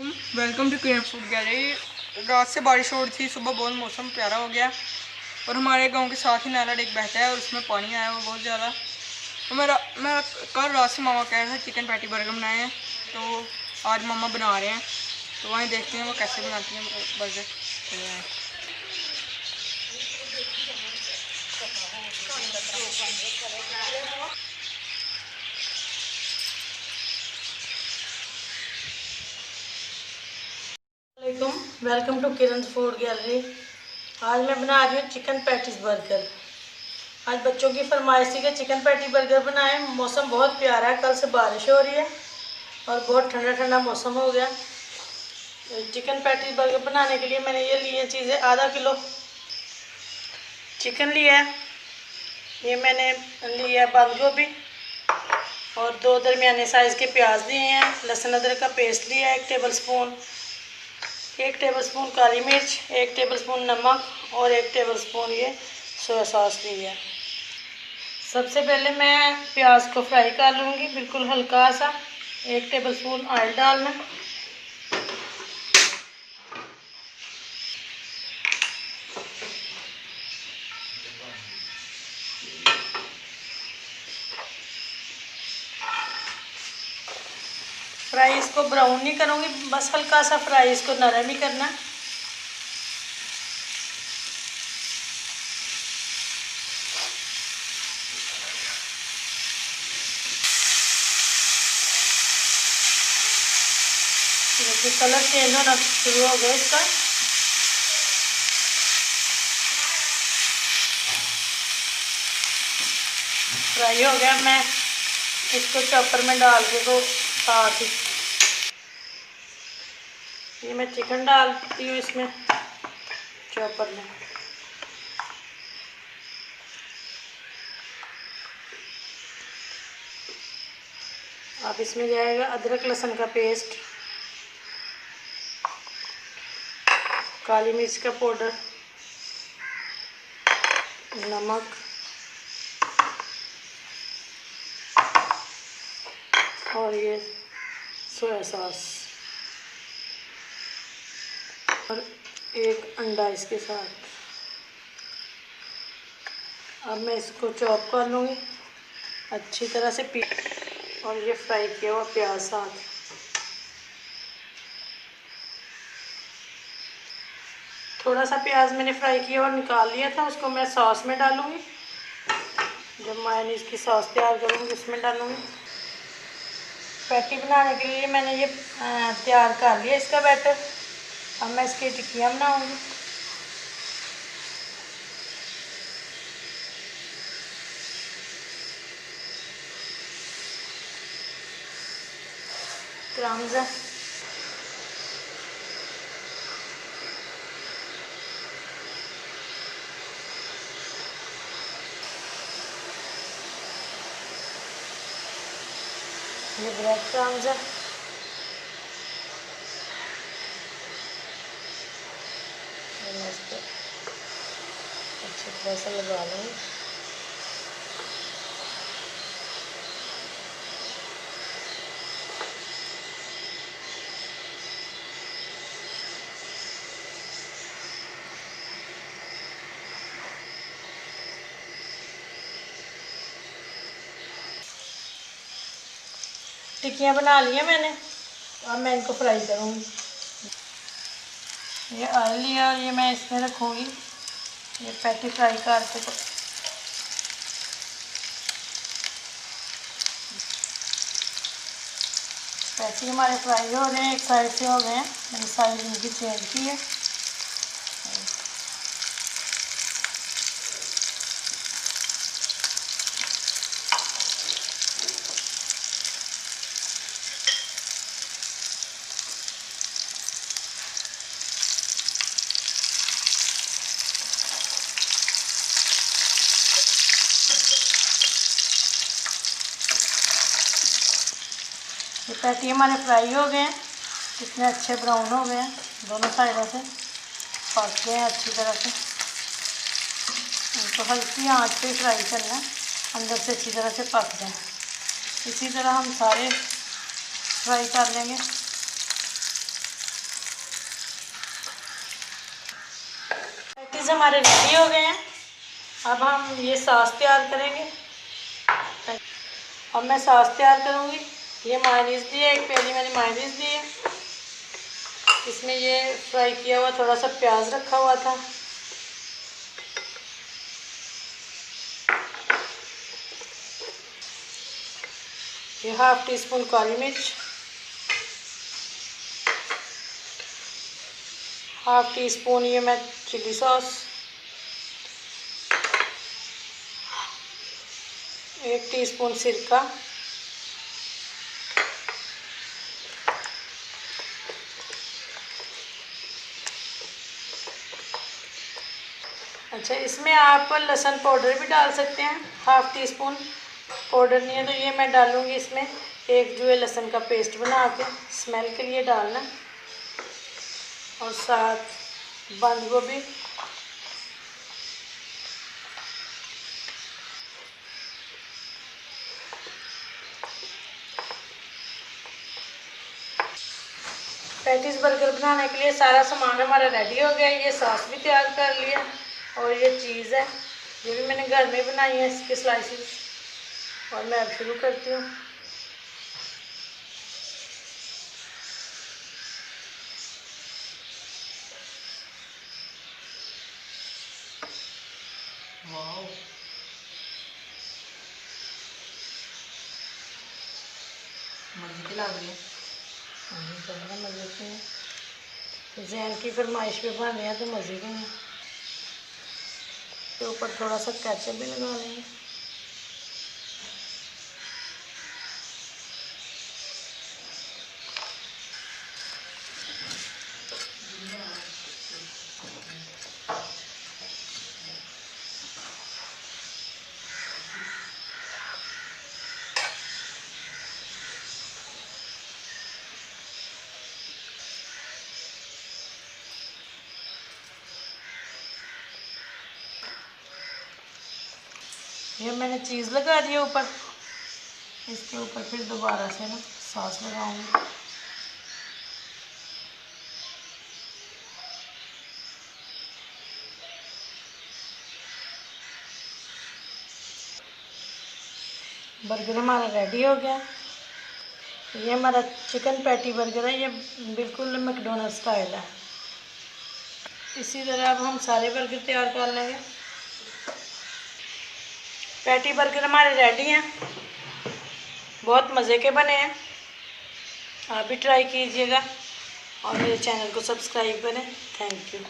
Welcome to cream food gallery. रात से बारिश हो रही थी, सुबह बहुत मौसम प्यारा हो गया और हमारे गांव के साथ ही नाला एक बहता है और उसमें पानी आया हुआ बहुत ज़्यादा। तो मैं कल रात से मामा कह रहे थे चिकन पैटी बर्गर बनाए हैं, तो आज मामा बना रहे हैं, तो वहीं देखते हैं वो कैसे बनाती हैं burger. Welcome to Kiran food gallery. आज मैं बना रही हूँ चिकन पैटीज बर्गर। आज बच्चों की फरमाइश थी कि चिकन पैटी बर्गर बनाएं। मौसम बहुत प्यारा है, कल से बारिश हो रही है और बहुत ठंडा ठंडा मौसम हो गया। तो चिकन पैटीज बर्गर बनाने के लिए मैंने ये लिए चीज़ें, आधा किलो चिकन लिया है, ये मैंने लिया बंद गोभी और 2 दरमियाने साइज़ के प्याज लिए हैं, लहसुन अदरक का पेस्ट लिया है 1 टेबलस्पून, 1 टेबलस्पून काली मिर्च, 1 टेबलस्पून नमक और 1 टेबलस्पून ये सोया सॉस ली है। सबसे पहले मैं प्याज को फ्राई कर लूँगी, बिल्कुल हल्का सा। 1 टेबलस्पून ऑयल डालना, फ्राई इसको ब्राउन नहीं करूँगी, बस हल्का सा फ्राई इसको नरम ही करना। देखिए कलर चेंज होना शुरू हो गया इसका। फ्राई हो गया, मैं इसको चॉपर में डाल के तो साथ ही ये मैं चिकन डालती हूँ इसमें चॉपर में। अब इसमें जाएगा अदरक लहसुन का पेस्ट, काली मिर्च का पाउडर, नमक और ये सोया सॉस और 1 अंडा इसके साथ। अब मैं इसको चॉप कर लूँगी अच्छी तरह से और ये फ्राई किया हुआ प्याज साथ। थोड़ा सा प्याज मैंने फ्राई किया और निकाल लिया था, उसको मैं सॉस में डालूँगी। जब मायोनीज़ की सॉस तैयार करूँगी उसमें डालूँगी। पैटी बनाने के लिए मैंने ये तैयार कर लिया इसका बैटर। अब मैं इसकी टिक्कियाँ बनाऊँगी। क्रम्स ये ब्रेड क्रम्स है। मैं इसको अच्छी तरह से लगा लूँगी। टिक्कियाँ बना ली हैं मैंने, अब मैं इनको फ्राई करूँगी। ये ऑयल लिया और ये मैं इसमें रखूँगी ये पैटी फ्राई करके। तो पैटी हमारे फ्राई हो रहे हैं, एक साइड से हो गए हैं, मैंने साइड इनकी चेंज की है। ये पैटी हमारे फ्राई हो गए हैं, कितने अच्छे ब्राउन हो गए हैं, दोनों साइडों से पक गए हैं अच्छी तरह से। इनको हल्की आंच पे फ्राई करना है, अंदर से अच्छी तरह से पक जाए। इसी तरह हम सारे फ्राई कर लेंगे। मायोनीज हमारे रेडी हो गए हैं। अब हम ये सॉस तैयार करेंगे। अब मैं सॉस तैयार करूँगी। ये मायोनीज दी है, एक प्याली मैंने मायोनीज दी है। इसमें ये फ्राई किया हुआ थोड़ा सा प्याज रखा हुआ था। ये 1/2 टीस्पून काली मिर्च, 1/2 टीस्पून ये मैं चिली सॉस, 1 टीस्पून सिरका, अच्छा इसमें आप लहसुन पाउडर भी डाल सकते हैं। 1/2 टीस्पून पाउडर नहीं है तो ये मैं डालूँगी इसमें। एक जो है लहसुन का पेस्ट बना के स्मेल के लिए डालना, और साथ बंद गोभी, पैटीज बर्गर बनाने के लिए सारा सामान हमारा रेडी हो गया। ये सॉस भी तैयार कर लिया और ये चीज़ है, ये भी मैंने घर में बनाई है इसके स्लाइसेस। और मैं अब शुरू करती हूँ। वाओ, मजे की लग रही है। मज़े के हैं, जैन की फरमाइश पे बन रहे हैं तो मज़े के हैं। के ऊपर थोड़ा सा केचप भी लगा लेंगे। ये मैंने चीज़ लगा दी ऊपर। इसके ऊपर फिर दोबारा से ना सॉस लगाऊंगी। बर्गर हमारा रेडी हो गया। ये हमारा चिकन पैटी बर्गर है, ये बिल्कुल मैकडोनल्ड स्टाइल है। इसी तरह अब हम सारे बर्गर तैयार कर लेंगे। पैटी बर्गर हमारे रेडी हैं, बहुत मज़े के बने हैं। आप भी ट्राई कीजिएगा और मेरे चैनल को सब्सक्राइब करें। Thank you.